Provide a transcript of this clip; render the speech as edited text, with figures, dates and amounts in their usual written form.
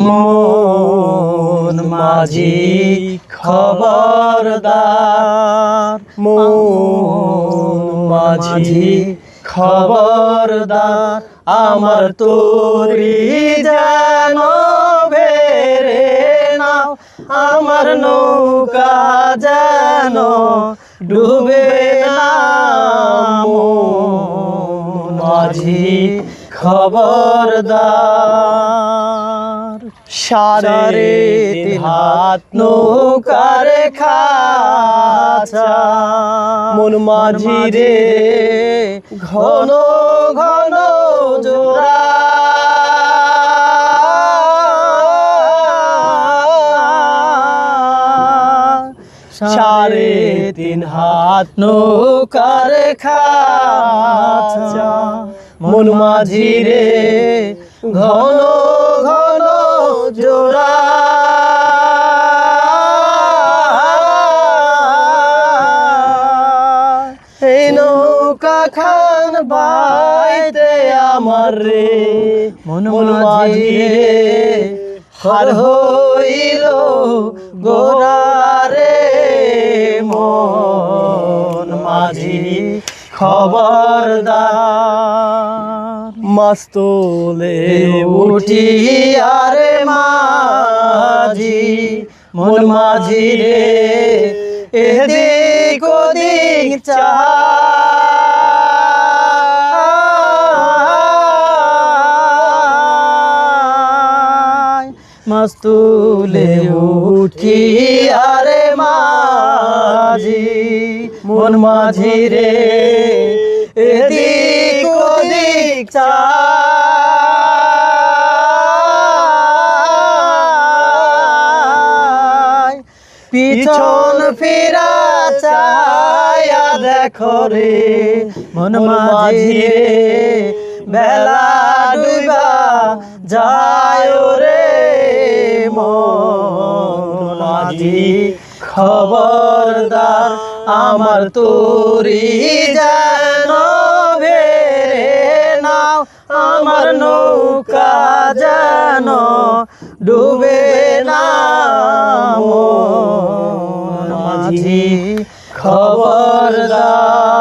মন মাঝি খবরদার, মন মাঝি খবরদার, আমার তোরি যেন বেরে নাও, আমার নৌকা যেন ডুবে না। মন মাঝি খবরদার, সারে হাত নৌকার খাঁচা, মন মাঝি রে ঘন ঘন জোড়া, সাড়ে তিন হাত নৌকার খাঁচা, মন মাঝি রে ঘন ঘন জোড়া। এই নৌকা খান বাইতে আমার রে, মন মাঝি রে হার হইল গোরা রে। মন মাঝি খবরদার, মাছ তোলে উঠি আরে মাঝি, মন মাঝি রে এদিক ওদিক চায়, মাছ তুলে উঠি আরে মাঝি, মন মাঝি রে এদিক ওদিক চায়, পিছন ফিরা চায়া দেখো রে, মন মাঝি রে বেলা ডুবা যায় রে। মন মাঝি খবরদার, আমার তোরি যেন বেরে নাও, আমার নৌকা যেন ডুবে না। মন মাঝি খবরদার।